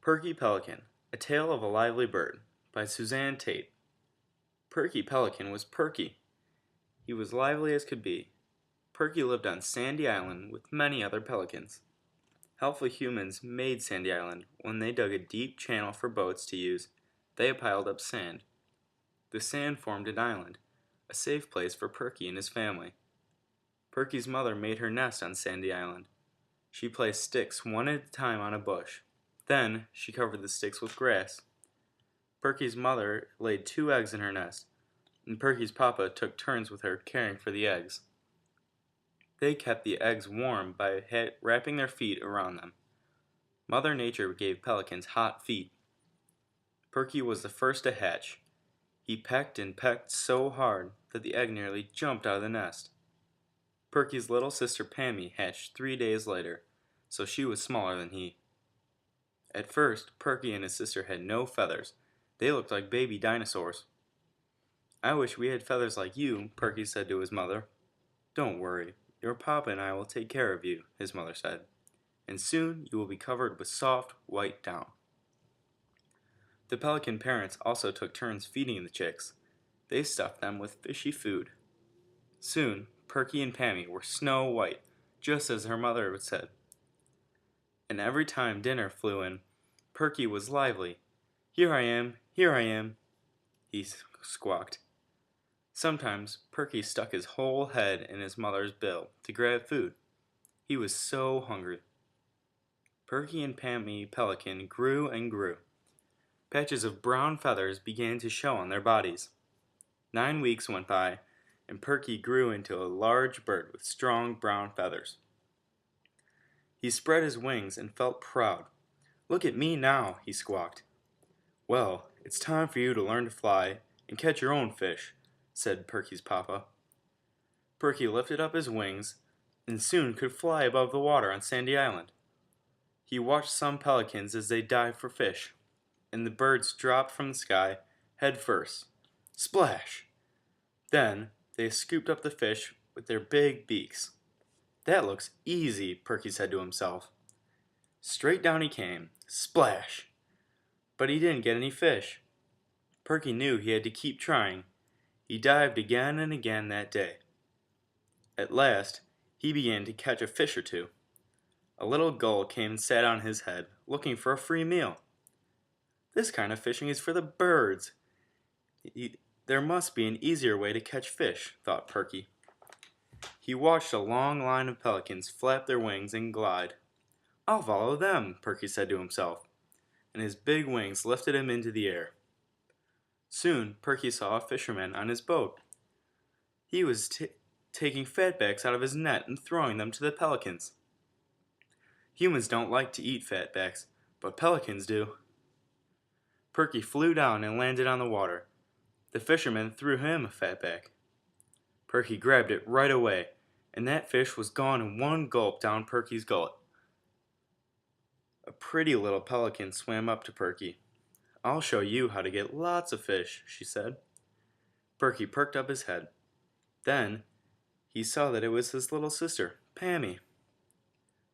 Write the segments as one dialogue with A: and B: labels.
A: Perky Pelican, A Tale of a Lively Bird by Suzanne Tate. Perky Pelican was perky. He was lively as could be. Perky lived on Sandy Island with many other pelicans. Helpful humans made Sandy Island when they dug a deep channel for boats to use. They piled up sand. The sand formed an island, a safe place for Perky and his family. Perky's mother made her nest on Sandy Island. She placed sticks one at a time on a bush. Then she covered the sticks with grass. Perky's mother laid 2 eggs in her nest, and Perky's papa took turns with her caring for the eggs. They kept the eggs warm by wrapping their feet around them. Mother Nature gave pelicans hot feet. Perky was the first to hatch. He pecked and pecked so hard that the egg nearly jumped out of the nest. Perky's little sister Pammy hatched 3 days later, so she was smaller than he. At first, Perky and his sister had no feathers. They looked like baby dinosaurs. "I wish we had feathers like you," Perky said to his mother. "Don't worry, your papa and I will take care of you," his mother said, "and soon you will be covered with soft, white down." The pelican parents also took turns feeding the chicks. They stuffed them with fishy food. Soon, Perky and Pammy were snow white, just as her mother had said. And every time dinner flew in, Perky was lively. Here I am," he squawked. Sometimes Perky stuck his whole head in his mother's bill to grab food. He was so hungry. Perky and Pammy Pelican grew and grew. Patches of brown feathers began to show on their bodies. 9 weeks went by, and Perky grew into a large bird with strong brown feathers. He spread his wings and felt proud. "Look at me now," he squawked. "Well, it's time for you to learn to fly and catch your own fish," said Perky's papa. Perky lifted up his wings and soon could fly above the water on Sandy Island. He watched some pelicans as they dived for fish, and the birds dropped from the sky head first. Splash! Then they scooped up the fish with their big beaks. "That looks easy," Perky said to himself. Straight down he came. Splash! But he didn't get any fish. Perky knew he had to keep trying. He dived again and again that day. At last, he began to catch a fish or two. A little gull came and sat on his head, looking for a free meal. "This kind of fishing is for the birds. There must be an easier way to catch fish," thought Perky. He watched a long line of pelicans flap their wings and glide. "I'll follow them," Perky said to himself, and his big wings lifted him into the air. Soon Perky saw a fisherman on his boat. He was taking fatbacks out of his net and throwing them to the pelicans. Humans don't like to eat fatbacks, but pelicans do. Perky flew down and landed on the water. The fisherman threw him a fatback. Perky grabbed it right away, and that fish was gone in one gulp down Perky's gullet. A pretty little pelican swam up to Perky. "I'll show you how to get lots of fish," she said. Perky perked up his head. Then he saw that it was his little sister, Pammy.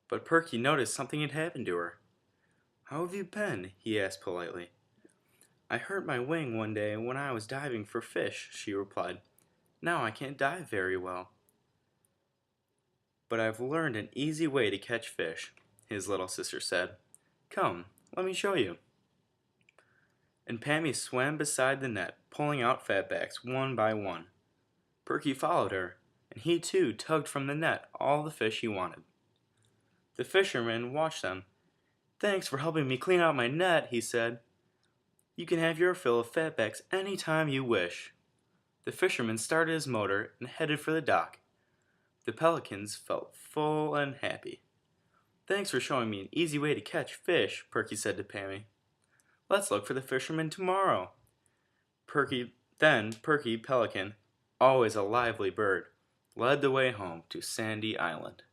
A: But Perky noticed something had happened to her. "How have you been?" he asked politely. "I hurt my wing one day when I was diving for fish," she replied. "Now I can't dive very well." "But I've learned an easy way to catch fish," his little sister said. "Come, let me show you." And Pammy swam beside the net, pulling out fatbacks one by one. Perky followed her, and he too tugged from the net all the fish he wanted. The fisherman watched them. "Thanks for helping me clean out my net," he said. "You can have your fill of fatbacks any time you wish." The fisherman started his motor and headed for the dock. The pelicans felt full and happy. "Thanks for showing me an easy way to catch fish," Perky said to Pammy. "Let's look for the fisherman tomorrow." Perky Pelican, always a lively bird, led the way home to Sandy Island.